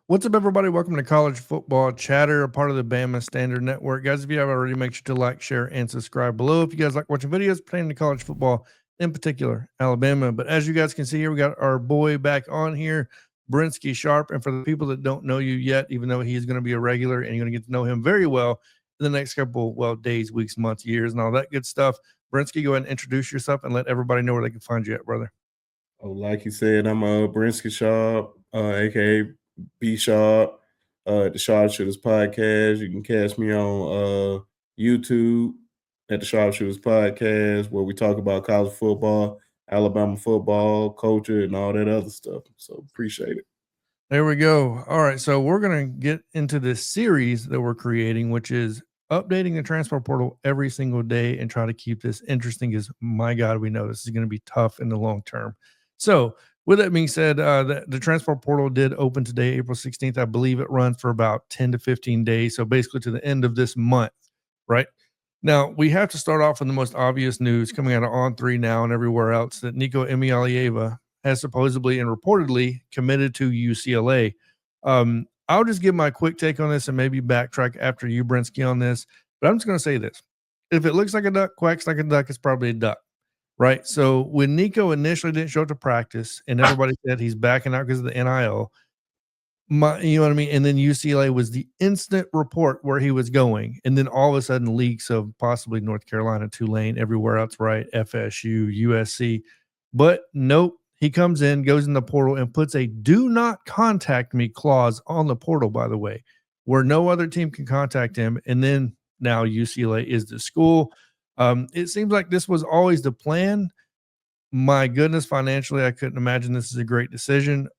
What's up, everybody? Welcome to College Football Chatter, a part of the Bama Standard Network. Guys, if you haven't already, make sure to like, share, and subscribe below. If you guys like watching videos pertaining to college football, in particular, Alabama. But as you guys can see here, we got our boy back on here, Brenski Sharpe. And for the people that don't know you yet, even though he's going to be a regular and you're going to get to know him very well in the next couple, days, weeks, months, years, and all that good stuff. Brenski, go ahead and introduce yourself and let everybody know where they can find you at, brother. Oh, like you said, I'm Brenski Sharpe, aka B Sharp, the Sharpshooters Podcast. You can catch me on YouTube at the Sharpshooters Podcast, where we talk about college football, Alabama football, culture, and all that other stuff. So appreciate it. There we go. All right. So we're going to get into this series that we're creating, which is updating the transfer portal every single day and try to keep this interesting because, my God, we know this is going to be tough in the long term. So with that being said, the transfer portal did open today, April 16th. I believe it runs for about 10 to 15 days. So basically to the end of this month, right? Now, we have to start off with the most obvious news coming out of On3 now and everywhere else that Nico Iamaleava has supposedly and reportedly committed to UCLA. I'll just give my quick take on this and maybe backtrack after you, Brenski, on this. But I'm just going to say this. If it looks like a duck, quacks like a duck, it's probably a duck, right? So when Nico initially didn't show up to practice and everybody said he's backing out because of the NIL, you know what I mean? And then UCLA was the instant report where he was going. And then all of a sudden leaks of possibly North Carolina, Tulane, everywhere else, right? FSU, USC. But nope. He comes in, goes in the portal, and puts a do not contact me clause on the portal, by the way, where no other team can contact him. And then now UCLA is the school. It seems like this was always the plan. My goodness, financially, I couldn't imagine this is a great decision.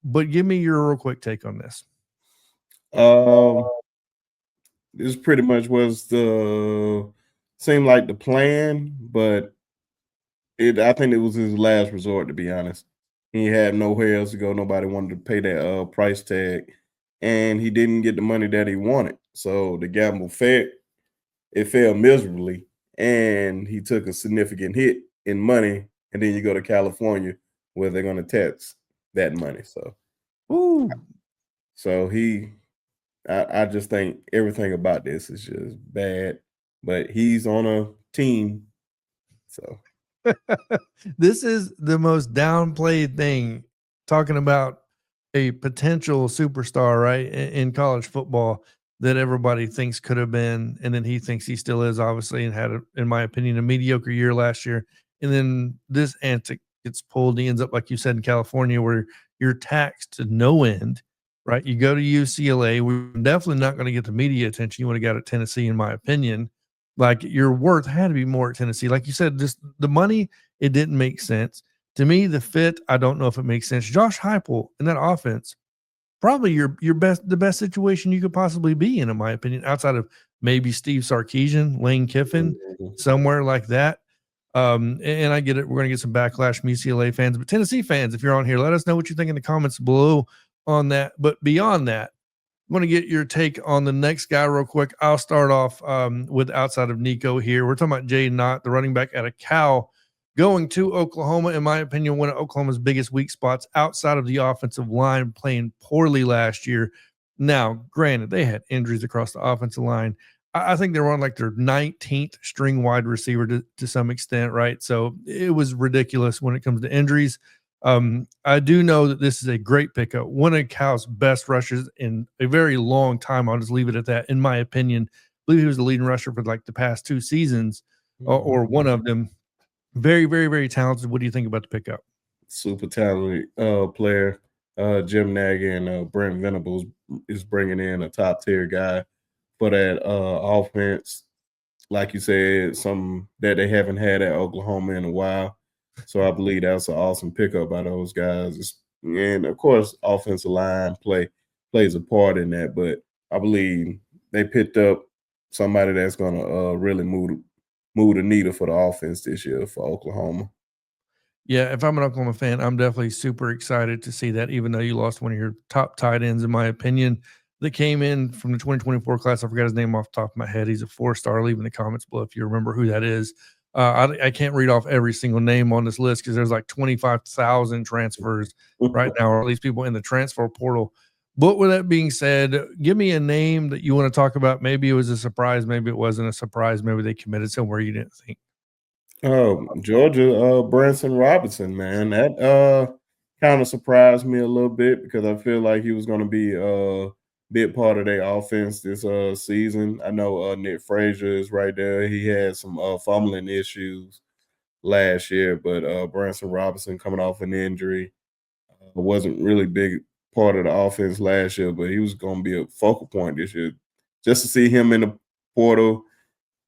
But give me your real quick take on this. This pretty much seemed like the plan, but I think it was his last resort, to be honest. He had nowhere else to go. Nobody wanted to pay that price tag, and he didn't get the money that he wanted. So the gamble failed. It failed miserably, and he took a significant hit in money. And then you go to California, where they're going to tax that money. So, I just think everything about this is just bad. But he's on a team, so. This is the most downplayed thing, talking about a potential superstar, right, in college football that everybody thinks could have been, and then he thinks he still is, obviously, and had, in my opinion, a mediocre year last year. And then this antic gets pulled. He ends up, like you said, in California, where you're taxed to no end, right? You go to UCLA. We're definitely not going to get the media attention you would have got at Tennessee, in my opinion. Like, your worth had to be more at Tennessee. Like you said, just the money, it didn't make sense. To me, the fit, I don't know if it makes sense. Josh Heupel in that offense, probably the best situation you could possibly be in my opinion, outside of maybe Steve Sarkisian, Lane Kiffin, somewhere like that. And I get it. We're going to get some backlash from UCLA fans, but Tennessee fans, if you're on here, let us know what you think in the comments below on that. But beyond that, I want to get your take on the next guy real quick. I'll start off with outside of Nico here. We're talking about Jaden, the running back out of Cal, going to Oklahoma. In my opinion, one of Oklahoma's biggest weak spots outside of the offensive line, playing poorly last year. Now, granted, they had injuries across the offensive line. I think they were on like their 19th string wide receiver to some extent, right? So it was ridiculous when it comes to injuries. I do know that this is a great pickup. One of Cal's best rushers in a very long time. I'll just leave it at that. In my opinion, I believe he was the leading rusher for like the past 2 seasons, or one of them. Very, very, very talented. What do you think about the pickup? Super talented player. Jim Nagy and Brent Venables is bringing in a top tier guy for that offense. Like you said, something that they haven't had at Oklahoma in a while. So I believe that's an awesome pickup by those guys. And of course, offensive line plays a part in that. But I believe they picked up somebody that's going to really move the needle for the offense this year for Oklahoma. Yeah, if I'm an Oklahoma fan, I'm definitely super excited to see that, even though you lost one of your top tight ends, in my opinion, that came in from the 2024 class. I forgot his name off the top of my head. He's a 4-star. Leave in the comments below if you remember who that is. I can't read off every single name on this list because there's like 25,000 transfers right now, or at least people in the transfer portal. But with that being said, give me a name that you want to talk about. Maybe it was a surprise. Maybe it wasn't a surprise. Maybe they committed somewhere you didn't think. Georgia, Branson Robinson, man, that kind of surprised me a little bit because I feel like he was going to be a big part of their offense this season. I know Nick Frazier is right there. He had some fumbling issues last year, but Branson Robinson coming off an injury wasn't really big part of the offense last year, but he was going to be a focal point this year. Just to see him in the portal,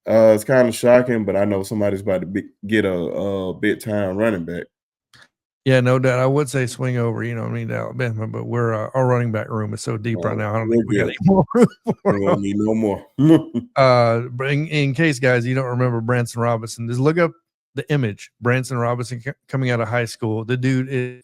it's kind of shocking, but I know somebody's about to get a big time running back. Yeah, no doubt. I would say swing over, you know what I mean, to Alabama, but we're our running back room is so deep right now. I don't think We're we got good. any more room for We him. won't need no more. But in case, guys, you don't remember Branson Robinson, just look up the image. Branson Robinson coming out of high school. The dude is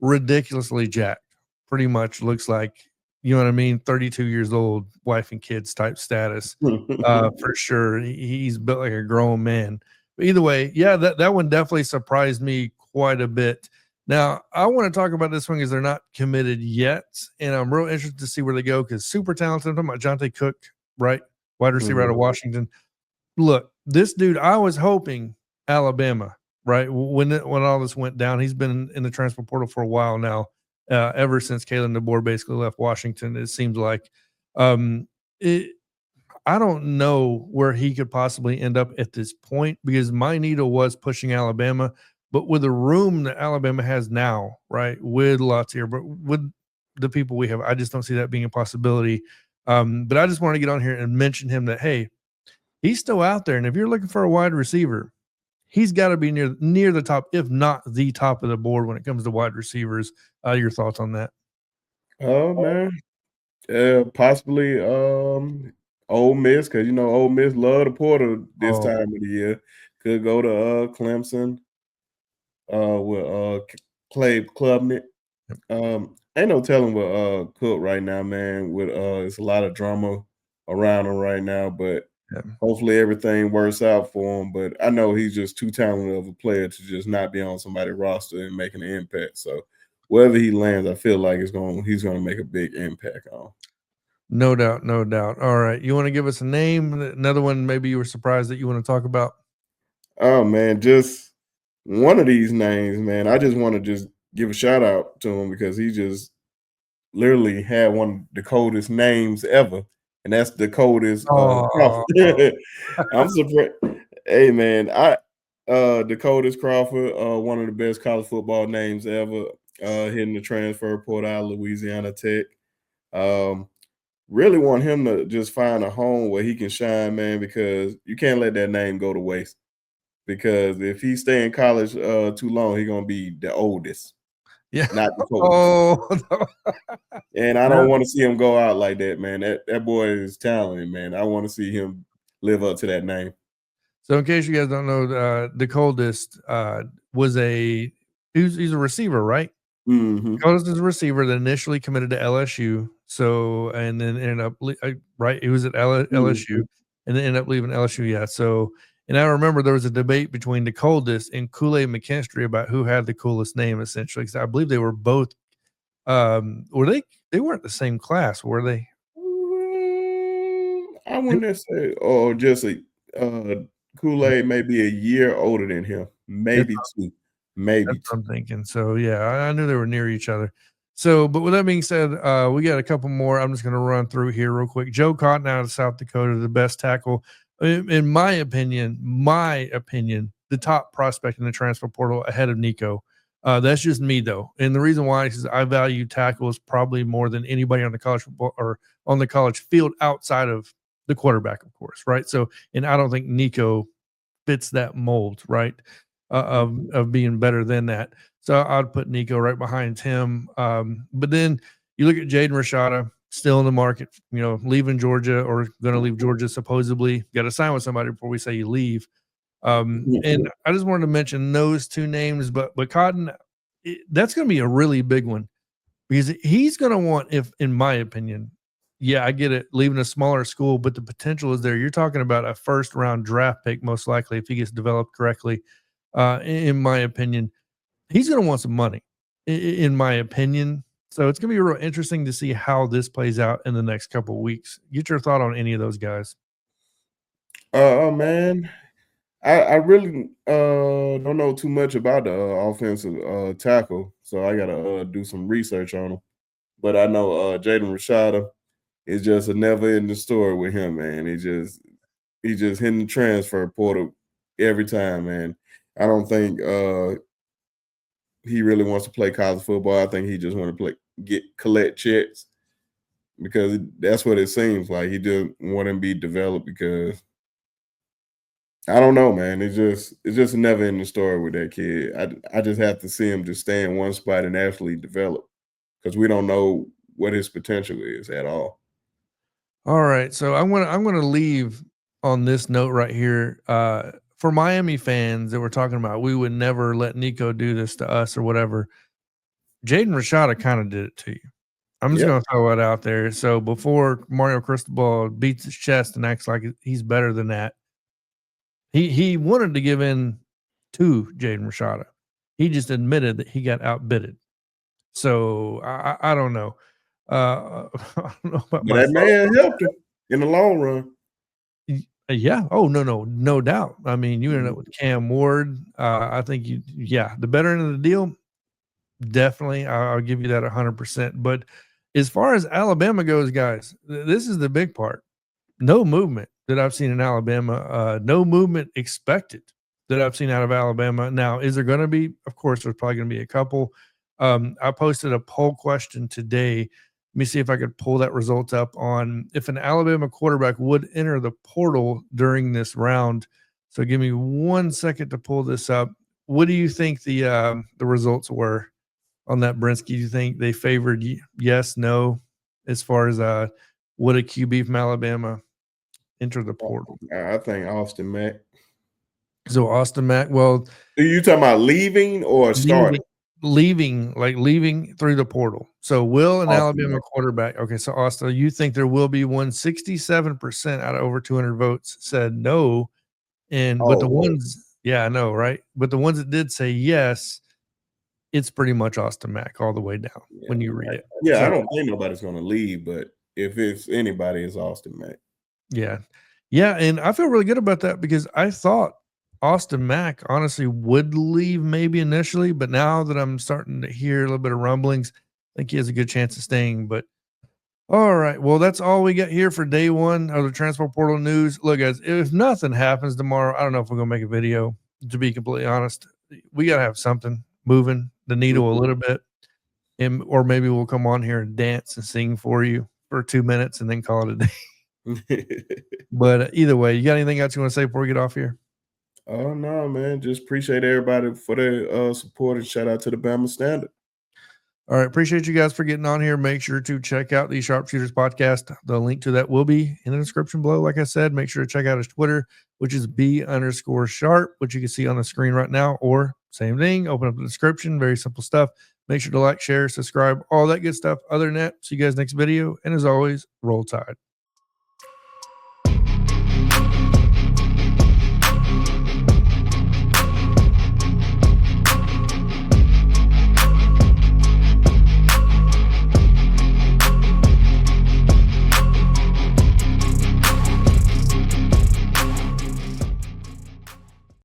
ridiculously jacked. Pretty much looks like, you know what I mean, 32 years old, wife and kids type status. For sure. He's built like a grown man. But either way, yeah, that one definitely surprised me quite a bit. Now, I want to talk about this one because they're not committed yet, and I'm real interested to see where they go because super talented. I'm talking about Johnathan Cook, right? Wide receiver out of Washington. Look, this dude, I was hoping Alabama, right? When all this went down, he's been in the transfer portal for a while now, ever since Kalen DeBoer basically left Washington. It seems like, I don't know where he could possibly end up at this point because my needle was pushing Alabama, but with the room that Alabama has now, right, with lots here, but with the people we have, I just don't see that being a possibility. But I just want to get on here and mention him that, hey, he's still out there. And if you're looking for a wide receiver, he's got to be near the top, if not the top of the board when it comes to wide receivers. Your thoughts on that? Oh man, possibly Ole Miss because Ole Miss love the portal this Oh, time of the year. Could go to Clemson with Clay Klubnik. Ain't no telling with Cook right now, man. With it's a lot of drama around him right now, but yeah. hopefully everything works out for him. But I know he's just too talented of a player to just not be on somebody's roster and making an impact. So wherever he lands, I feel like he's gonna make a big impact on. No doubt, no doubt. All right. You want to give us a name? Another one maybe you were surprised that you want to talk about? Oh man, just one of these names, man. I just want to just give a shout out to him because he just literally had one of the coldest names ever, and that's the coldest Oh, Crawford. I'm surprised. Hey man, Dakota's Crawford, one of the best college football names ever, hitting the transfer portal out of Louisiana Tech. Um, really want him to just find a home where he can shine, man, because you can't let that name go to waste. Because if he stay in college too long, he's gonna be the oldest, yeah. not the coldest. Oh, no. And I Yeah. don't want to see him go out like that, man. That boy is talented, man. I want to see him live up to that name. So, in case you guys don't know, the coldest was he's a receiver, right? Mhm. Coldest is a receiver that initially committed to LSU. So, and then ended up right. He was at LSU, Mhm. and then ended up leaving LSU. Yeah. So, and I remember there was a debate between the coldest and Kool-Aid McKinstry about who had the coolest name, essentially. Because I believe they were both. Were they? They weren't the same class, were they? I wouldn't necessarily or just Kool-Aid may be a year older than him, It's maybe 2, That's maybe what 2. I'm thinking. So yeah, I knew they were near each other. So, but with that being said, we got a couple more. I'm just going to run through here real quick. Joe Cotton out of South Dakota, the best tackle, in my opinion, the top prospect in the transfer portal ahead of Nico. That's just me though, and the reason why is I value tackles probably more than anybody on the college football or on the college field outside of the quarterback, of course, right? So, and I don't think Nico fits that mold, right? Of being better than that. So I'd put Nico right behind him. But then you look at Jaden Rashada, still in the market, leaving Georgia or going to leave Georgia supposedly. Got to sign with somebody before we say you leave. And I just wanted to mention those two names, but Cotton, that's going to be a really big one because he's going to want, if in my opinion, yeah, I get it, leaving a smaller school, but the potential is there. You're talking about a first round draft pick, most likely, if he gets developed correctly. In my opinion, he's going to want some money, in my opinion. So it's gonna be real interesting to see how this plays out in the next couple of weeks. Get your thought on any of those guys. Man, I really don't know too much about the offensive tackle, so I gotta do some research on him. But I know Jaden Rashada is just a never ending story with him, man. He just hitting the transfer portal every time, man. I don't think he really wants to play college football. I think he just want to collect checks because that's what it seems like. He just want to be developed because I don't know, man. It's just a never ending story with that kid. I just have to see him just stay in one spot and actually develop because we don't know what his potential is at all. All right, so I'm gonna leave on this note right here. For Miami fans that we're talking about, we would never let Nico do this to us or whatever. Jaden Rashada kind of did it to you. I'm just Yep. gonna throw it out there. So before Mario Cristobal beats his chest and acts like he's better than that, he wanted to give in to Jaden Rashada. He just admitted that he got outbidded. So I don't know. I don't know about But that myself. man helped him in the long run. Yeah. Oh, no doubt. I mean, you ended up Mhm. with Cam Ward. I think the better end of the deal, definitely. I'll give you that 100%. But as far as Alabama goes, guys, this is the big part. No movement that I've seen in Alabama. No movement expected that I've seen out of Alabama. Now, is there going to be? Of course, there's probably going to be a couple. I posted a poll question today. Let me see if I could pull that result up on if an Alabama quarterback would enter the portal during this round. So give me 1 second to pull this up. What do you think the results were on that, Brenski? Do you think they favored yes, no, as far as would a QB from Alabama enter the portal? I think Austin Mack. So Austin Mack, well, Are you talking about leaving or leaving, starting? leaving through the portal. So will an Austin Alabama Mack. quarterback? Okay, so Austin, you think there will be 167% out of over 200 votes said no, but Oh, the whoa. ones, yeah, I know, right? But the ones that did say yes, it's pretty much Austin Mack all the way down Yeah, when you read it. yeah. I So don't think nobody's going to leave, but if it's anybody, it's Austin Mack. yeah. Yeah, and I feel really good about that because I thought Austin Mack honestly would leave maybe initially, but now that I'm starting to hear a little bit of rumblings, I think he has a good chance of staying. But all right, well, that's all we got here for day one of the transfer portal news. Look, guys, if nothing happens tomorrow, I don't know if we're gonna make a video. To be completely honest, we gotta have something moving the needle a little bit, or maybe we'll come on here and dance and sing for you for 2 minutes and then call it a day. But either way, you got anything else you want to say before we get off here? Oh no, man! Just appreciate everybody for their support and shout out to the Bama Standard. All right. Appreciate you guys for getting on here. Make sure to check out the Sharpshooters podcast. The link to that will be in the description below. Like I said, make sure to check out his Twitter, which is B_Sharp, which you can see on the screen right now, or same thing. Open up the description. Very simple stuff. Make sure to like, share, subscribe, all that good stuff. Other than that, see you guys next video. And as always, roll tide.